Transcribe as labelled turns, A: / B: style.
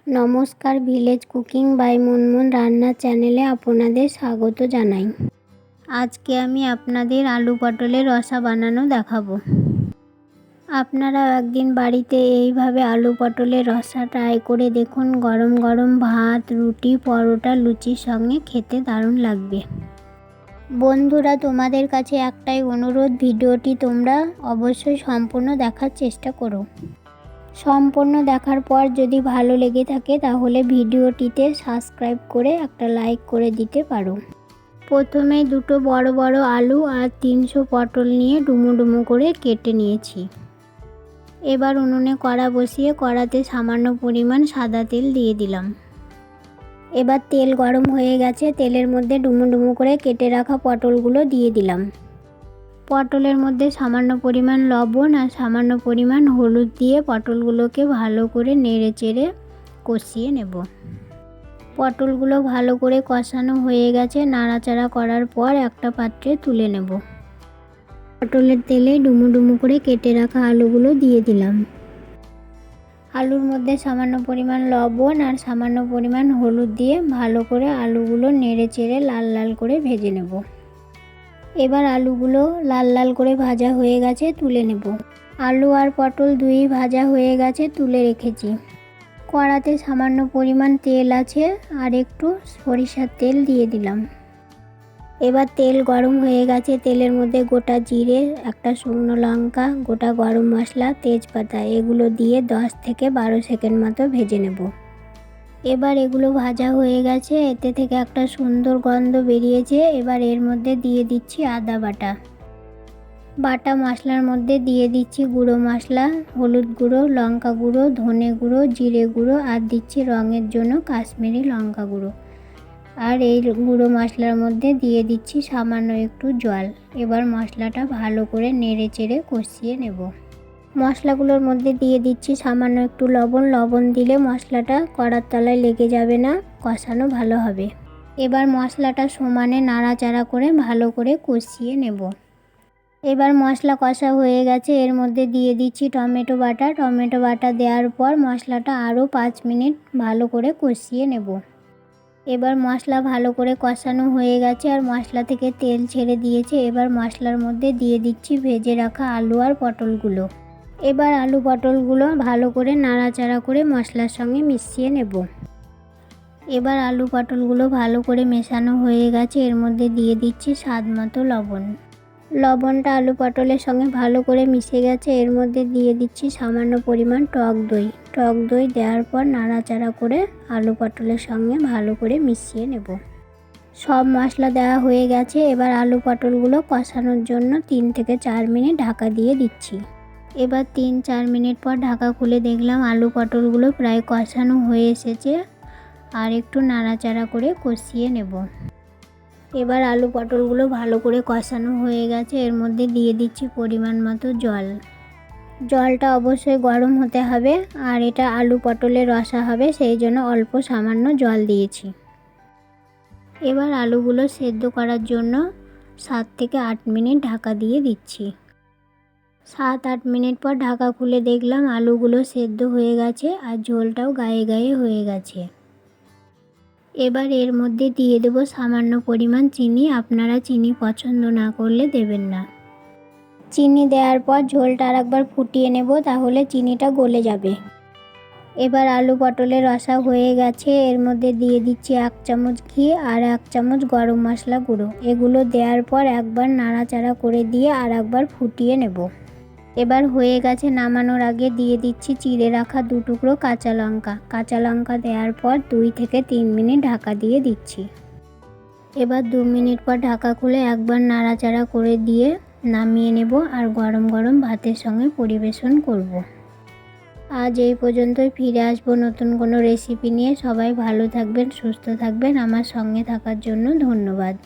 A: নমস্কার, village cooking by Munmun রান্নার চ্যানেলে আপনাদের স্বাগত জানাই। আজকে আমি আপনাদের আলু পটলের রসা বানানো দেখাবো। আপনারা একদিন বাড়িতে এইভাবে আলু পটলের রসা ট্রাই করে দেখুন। গরম গরম ভাত, রুটি, পরোটা, লুচির সঙ্গে খেতে দারুণ লাগবে। বন্ধুরা, তোমাদের কাছে একটাই অনুরোধ, ভিডিওটি তোমরা অবশ্যই সম্পূর্ণ দেখার চেষ্টা করো। সম্পূর্ণ দেখার পর যদি ভালো লেগে থাকে তাহলে ভিডিওটিতে সাবস্ক্রাইব করে একটা লাইক করে দিতে পারো। প্রথমে দুটো বড় বড় আলু আর 300 পটল নিয়ে ডুমো ডুমো করে কেটে নিয়েছি। এবার উনুনে কড়া বসিয়ে কড়াতে সামান্য পরিমাণ সাদা তেল দিয়ে দিলাম। এবার তেল গরম হয়ে গেছে, তেলের মধ্যে ডুমো ডুমো করে কেটে রাখা পটলগুলো দিয়ে দিলাম। পটলের মধ্যে সামান্য পরিমাণ লবণ আর সামান্য পরিমাণ হলুদ দিয়ে পটলগুলোকে ভালো করে নেড়ে চেড়ে কষিয়ে নেব। পটলগুলো ভালো করে কষানো হয়ে গেছে, নাড়াচাড়া করার পর একটা পাত্রে তুলে নেব। পটলের তেলে ডুমো ডুমো করে কেটে রাখা আলুগুলো দিয়ে দিলাম। আলুর মধ্যে সামান্য পরিমাণ লবণ আর সামান্য পরিমাণ হলুদ দিয়ে ভালো করে আলুগুলো নেড়ে চেড়ে লাল লাল করে ভেজে নেব। এবার আলুগুলো লাল লাল করে ভাজা হয়ে গেছে, তুলে নেব। আলু আর পটল দুই ভাজা হয়ে গেছে, তুলে রেখেছি। কড়াতে সামান্য পরিমাণ তেল আছে আর একটু সরিষার তেল দিয়ে দিলাম। এবার তেল গরম হয়ে গেছে, তেলের মধ্যে গোটা জিরে, একটা শুকনো লঙ্কা, গোটা গরম মশলা, তেজপাতা এগুলো দিয়ে 10 থেকে 12 সেকেন্ড মতো ভেজে নেব। এবার এগুলো ভাজা হয়ে গেছে, এতে থেকে একটা সুন্দর গন্ধ বেরিয়েছে। এবার এর মধ্যে দিয়ে দিচ্ছি আদা বাটা মশলার মধ্যে দিয়ে দিচ্ছি গুঁড়ো মশলা, হলুদ গুঁড়ো, লঙ্কা গুঁড়ো, ধনে গুঁড়ো, জিরে গুঁড়ো আর দিচ্ছি রঙের জন্য কাশ্মীরি লঙ্কা গুঁড়ো। আর এই গুঁড়ো মশলার মধ্যে দিয়ে দিচ্ছি সামান্য একটু জল। এবার মশলাটা ভালো করে নেড়ে চেড়ে কষিয়ে নেব। মশলাগুলোর মধ্যে দিয়ে দিচ্ছি সামান্য একটু লবণ দিলে মশলাটা কড়ার তলায় লেগে যাবে না, কষানো ভালো হবে। এবার মশলাটা সমানে নাড়াচাড়া করে ভালো করে কষিয়ে নেব। এবার মশলা কষা হয়ে গেছে, এর মধ্যে দিয়ে দিচ্ছি টমেটো বাটা দেওয়ার পর মশলাটা আরও 5 মিনিট ভালো করে কষিয়ে নেব। এবার মশলা ভালো করে কষানো হয়ে গেছে আর মশলা থেকে তেল ছেড়ে দিয়েছে। এবার মশলার মধ্যে দিয়ে দিচ্ছি ভেজে রাখা আলু আর পটলগুলো। এবার আলু পটলগুলো ভালো করে নাড়াচাড়া করে মশলার সঙ্গে মিশিয়ে নেব। এবার আলু পটলগুলো ভালো করে মেশানো হয়ে গেছে, এর মধ্যে দিয়ে দিচ্ছি স্বাদ মতো লবণটা আলু পটলের সঙ্গে ভালো করে মিশে গেছে। এর মধ্যে দিয়ে দিচ্ছি সামান্য পরিমাণ টক দই দেওয়ার পর নাড়াচাড়া করে আলু পটলের সঙ্গে ভালো করে মিশিয়ে নেব। সব মশলা দেওয়া হয়ে গেছে, এবার আলু পটলগুলো কষানোর জন্য 3 থেকে 4 মিনিট ঢাকা দিয়ে দিচ্ছি। এবার 3-4 মিনিট পর ঢাকা খুলে দেখলাম আলু পটলগুলো প্রায় কষানো হয়ে এসেছে। আর একটু নাড়াচাড়া করে কষিয়ে নেব। এবার আলু পটলগুলো ভালো করে কষানো হয়ে গেছে, এর মধ্যে দিয়ে দিচ্ছি পরিমাণ মতো জলটা অবশ্যই গরম হতে হবে আর এটা আলু পটলের রসা হবে, সেই জন্য অল্প সামান্য জল দিয়েছি। এবার আলুগুলো সেদ্ধ করার জন্য 7 থেকে 8 মিনিট ঢাকা দিয়ে দিচ্ছি। 7-8 মিনিট পর ঢাকা খুলে দেখলাম আলুগুলো সেদ্ধ হয়ে গেছে আর ঝোলটাও গায়ে গায়ে হয়ে গেছে। এবার এর মধ্যে দিয়ে দেব সামান্য পরিমাণ চিনি। আপনারা চিনি পছন্দ না করলে দেবেন না। চিনি দেওয়ার পর ঝোলটা আরেকবার ফুটিয়ে নেব, তাহলে চিনিটা গলে যাবে। এবার আলু পটলের রসা হয়ে গেছে, এর মধ্যে দিয়ে দিচ্ছি 1 চামচ ঘি আর 1 চামচ গরম মশলা গুঁড়ো। এগুলো দেওয়ার পর একবার নাড়াচাড়া করে দিয়ে আর একবার ফুটিয়ে নেব। এবার হয়ে গেছে, নামানোর আগে দিয়ে দিচ্ছি চিড়ে রাখা 2 টুকরো কাঁচা লঙ্কা দেওয়ার পর 2 থেকে 3 মিনিট ঢাকা দিয়ে দিচ্ছি। এবার 2 মিনিট পর ঢাকা খুলে একবার নাড়াচাড়া করে দিয়ে নামিয়ে নেব আর গরম গরম ভাতের সঙ্গে পরিবেশন করব। আজ এই পর্যন্তই, ফিরে আসবো নতুন কোনো রেসিপি নিয়ে। সবাই ভালো থাকবেন, সুস্থ থাকবেন। আমার সঙ্গে থাকার জন্য ধন্যবাদ।